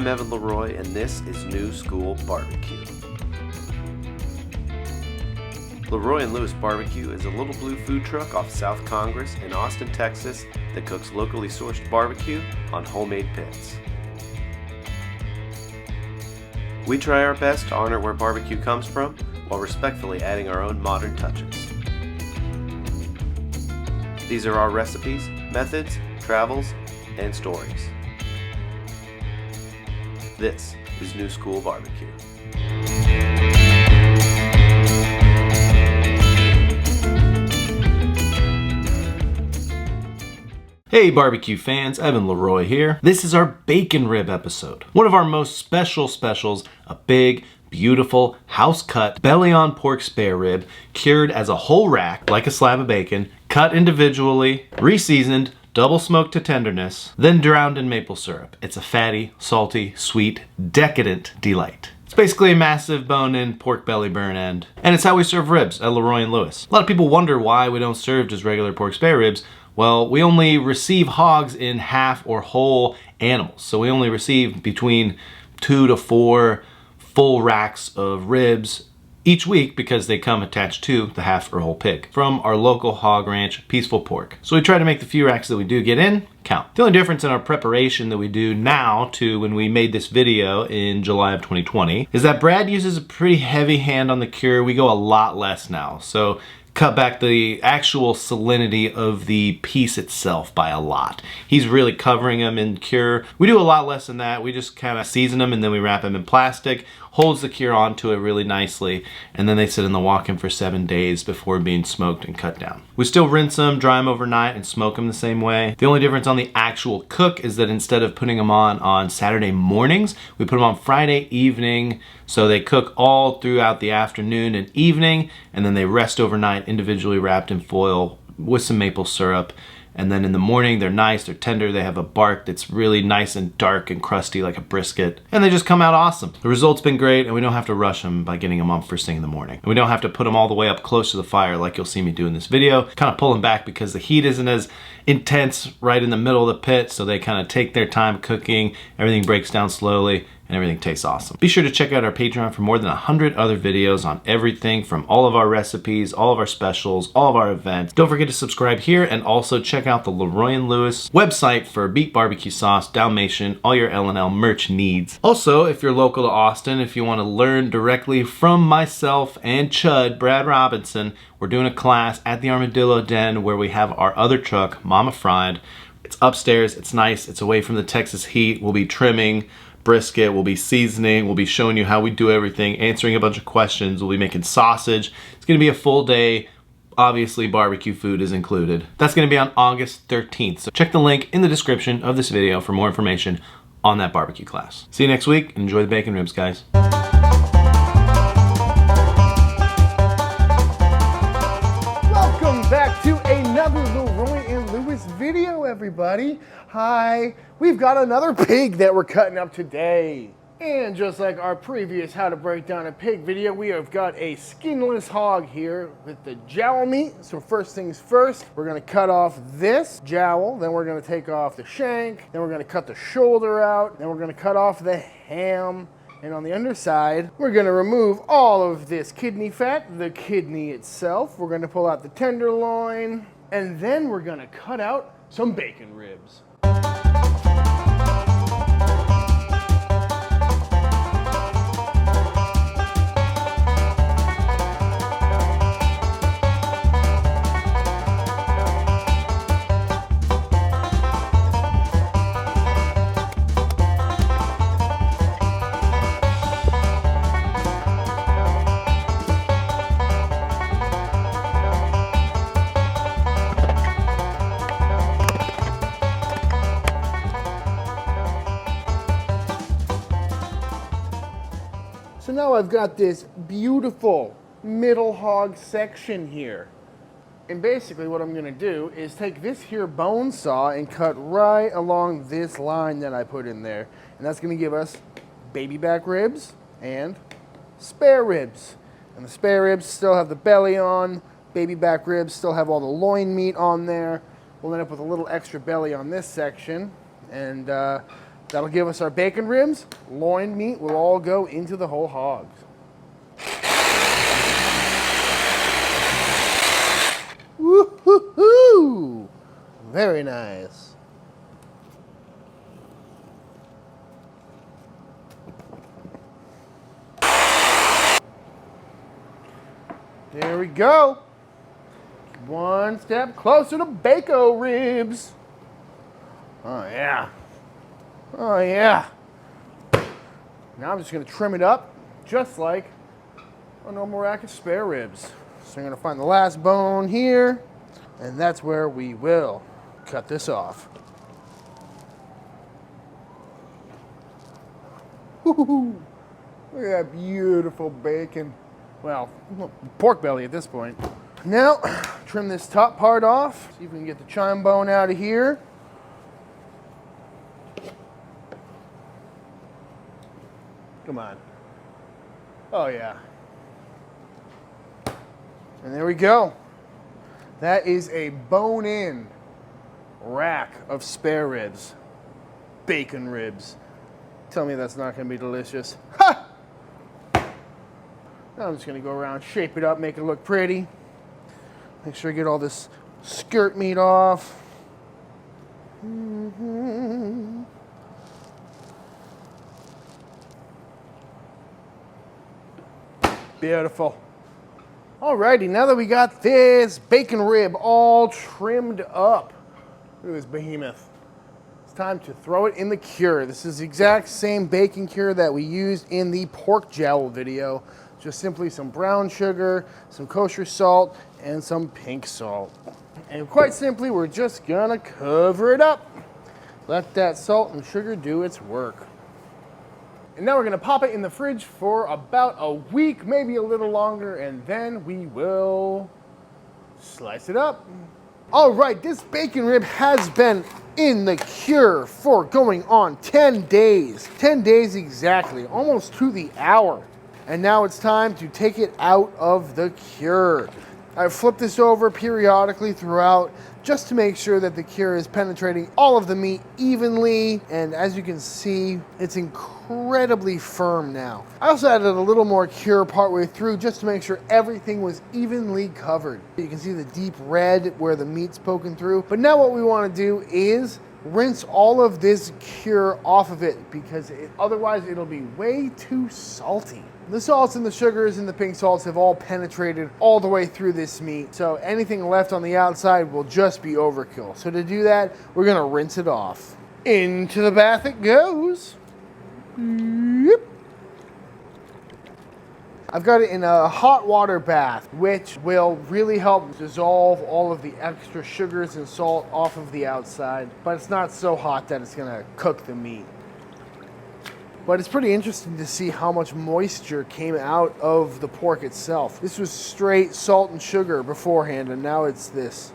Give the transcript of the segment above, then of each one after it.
I'm Evan LeRoy, and this is New School Barbecue. LeRoy and Lewis Barbecue is a little blue food truck off South Congress in Austin, Texas that cooks locally sourced barbecue on homemade pits. We try our best to honor where barbecue comes from while respectfully adding our own modern touches. These are our recipes, methods, travels, and stories. This is New School Barbecue. Hey barbecue fans, Evan LeRoy here. This is our bacon rib episode. One of our most special specials, a big, beautiful, house-cut, belly-on pork spare rib, cured as a whole rack, like a slab of bacon, cut individually, re-seasoned, double smoked to tenderness, then drowned in maple syrup. It's a fatty, salty, sweet, decadent delight. It's basically a massive bone-in pork belly burn end. And it's how we serve ribs at LeRoy and Lewis. A lot of people wonder why we don't serve just regular pork spare ribs. Well, we only receive hogs in half or whole animals. So we only receive between 2 to 4 full racks of ribs each week because they come attached to the half or whole pig from our local hog ranch, Peaceful Pork. So we try to make the few racks that we do get in count. The only difference in our preparation that we do now to when we made this video in July of 2020 is that Brad uses a pretty heavy hand on the cure. We go a lot less now. So cut back the actual salinity of the piece itself by a lot. He's really covering them in cure. We do a lot less than that. We just kind of season them and then we wrap them in plastic, holds the cure onto it really nicely, and then they sit in the walk-in for 7 days before being smoked and cut down. We still rinse them, dry them overnight, and smoke them the same way. The only difference on the actual cook is that instead of putting them on Saturday mornings, we put them on Friday evening, so they cook all throughout the afternoon and evening, and then they rest overnight individually wrapped in foil with some maple syrup. And then in the morning, they're nice, they're tender, they have a bark that's really nice and dark and crusty like a brisket. And they just come out awesome. The result's been great, and we don't have to rush them by getting them on first thing in the morning. And we don't have to put them all the way up close to the fire like you'll see me do in this video. Kind of pull them back because the heat isn't as intense right in the middle of the pit, so they kind of take their time cooking, everything breaks down slowly, and everything tastes awesome. Be sure to check out our Patreon for more than 100 other videos on everything from all of our recipes, all of our specials, all of our events. Don't forget to subscribe here and also check out the LeRoy and Lewis website for beef barbecue sauce, Dalmatian, all your L&L merch needs. Also, if you're local to Austin, if you want to learn directly from myself and Chud, Brad Robinson, we're doing a class at the Armadillo Den where we have our other truck, Mama Fried. It's upstairs, it's nice, it's away from the Texas heat. We'll be trimming brisket, we'll be seasoning, we'll be showing you how we do everything, answering a bunch of questions, we'll be making sausage. It's gonna be a full day. Obviously, barbecue food is included. That's gonna be on August 13th. So check the link in the description of this video for more information on that barbecue class. See you next week, and enjoy the bacon ribs, guys. Welcome back to another LeRoy and Lewis video, everybody. Hi. We've got another pig that we're cutting up today. And just like our previous how to break down a pig video, we have got a skinless hog here with the jowl meat. So first things first, we're gonna cut off this jowl, then we're gonna take off the shank, then we're gonna cut the shoulder out, then we're gonna cut off the ham. And on the underside, we're gonna remove all of this kidney fat, the kidney itself. We're gonna pull out the tenderloin, and then we're gonna cut out some bacon ribs. So now I've got this beautiful middle hog section here. And basically what I'm gonna do is take this here bone saw and cut right along this line that I put in there. And that's gonna give us baby back ribs and spare ribs. And the spare ribs still have the belly on, baby back ribs still have all the loin meat on there. We'll end up with a little extra belly on this section. And the That'll give us our bacon ribs. Loin meat will all go into the whole hog. Woo-hoo-hoo! Very nice. There we go. One step closer to bacon ribs. Oh yeah. Oh yeah. Now I'm just gonna trim it up just like a normal rack of spare ribs. So I'm gonna find the last bone here, and that's where we will cut this off. Woo-hoo-hoo. Look at that beautiful bacon. Well, pork belly at this point. Now, trim this top part off. See if we can get the chine bone out of here. Come on. Oh yeah. And there we go. That is a bone-in rack of spare ribs. Bacon ribs. Tell me that's not gonna be delicious. Ha! Now I'm just gonna go around, shape it up, make it look pretty. Make sure I get all this skirt meat off. Beautiful. Alrighty, now that we got this bacon rib all trimmed up, look at this behemoth. It's time to throw it in the cure. This is the exact same bacon cure that we used in the pork jowl video. Just simply some brown sugar, some kosher salt, and some pink salt. And quite simply, we're just gonna cover it up. Let that salt and sugar do its work. And now we're gonna pop it in the fridge for about a week, maybe a little longer, and then we will slice it up. All right, this bacon rib has been in the cure for going on 10 days. 10 days exactly, almost to the hour. And now it's time to take it out of the cure. I flip this over periodically throughout just to make sure that the cure is penetrating all of the meat evenly. And as you can see, it's incredibly firm now. I also added a little more cure partway through just to make sure everything was evenly covered. You can see the deep red where the meat's poking through. But now what we want to do is rinse all of this cure off of it because otherwise it'll be way too salty. The salts and the sugars and the pink salts have all penetrated all the way through this meat, so anything left on the outside will just be overkill. So to do that, we're gonna rinse it off. Into the bath it goes. Yep. I've got it in a hot water bath, which will really help dissolve all of the extra sugars and salt off of the outside, but it's not so hot that it's gonna cook the meat. But it's pretty interesting to see how much moisture came out of the pork itself. This was straight salt and sugar beforehand, and now it's this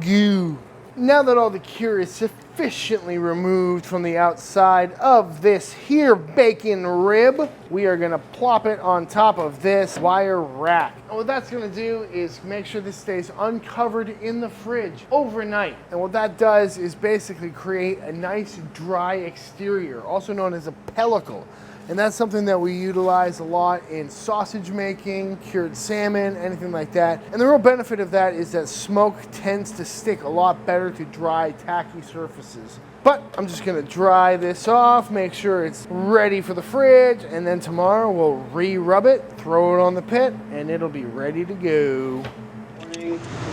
goo. Now that all the cure is sufficiently removed from the outside of this here bacon rib, we are gonna plop it on top of this wire rack. And what that's gonna do is make sure this stays uncovered in the fridge overnight. And what that does is basically create a nice dry exterior, also known as a pellicle. And that's something that we utilize a lot in sausage making, cured salmon, anything like that. And the real benefit of that is that smoke tends to stick a lot better to dry, tacky surfaces. But I'm just gonna dry this off, make sure it's ready for the fridge, and then tomorrow we'll re-rub it, throw it on the pit, and it'll be ready to go.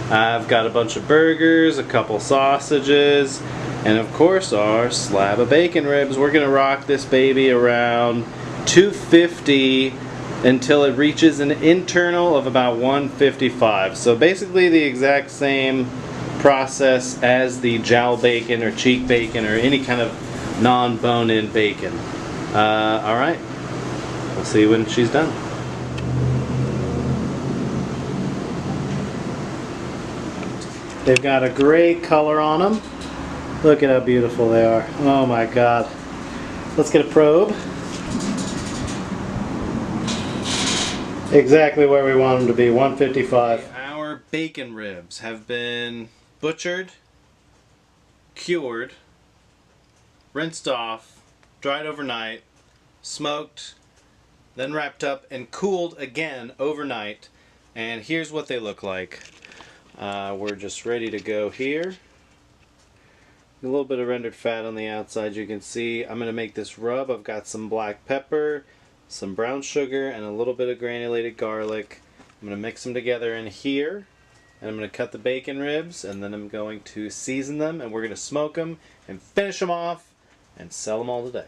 I've got a bunch of burgers, a couple sausages, and of course our slab of bacon ribs. We're gonna rock this baby around 250 until it reaches an internal of about 155. So basically the exact same process as the jowl bacon or cheek bacon or any kind of non-bone-in bacon. Alright, we'll see when she's done. They've got a gray color on them. Look at how beautiful they are. Oh my god. Let's get a probe. Exactly where we want them to be, 155. Our bacon ribs have been butchered, cured, rinsed off, dried overnight, smoked, then wrapped up and cooled again overnight. And here's what they look like. We're just ready to go here. A little bit of rendered fat on the outside, you can see. I'm going to make this rub. I've got some black pepper, some brown sugar, and a little bit of granulated garlic. I'm going to mix them together in here. And I'm going to cut the bacon ribs, and then I'm going to season them, and we're going to smoke them and finish them off and sell them all today.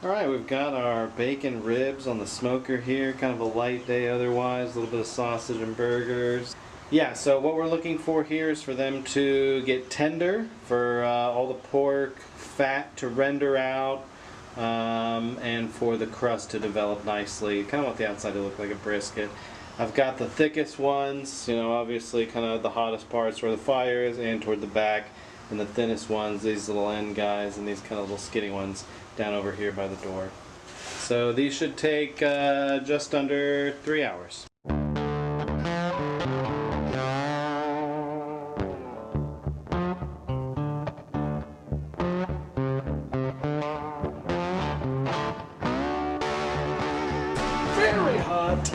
Alright, we've got our bacon ribs on the smoker here, kind of a light day otherwise, a little bit of sausage and burgers. Yeah, so what we're looking for here is for them to get tender, for all the pork fat to render out, and for the crust to develop nicely. Kind of want the outside to look like a brisket. I've got the thickest ones, you know, obviously kind of the hottest parts where the fire is and toward the back, and the thinnest ones, these little end guys, and these kind of little skinny ones down over here by the door. So these should take just under 3 hours. Very hot.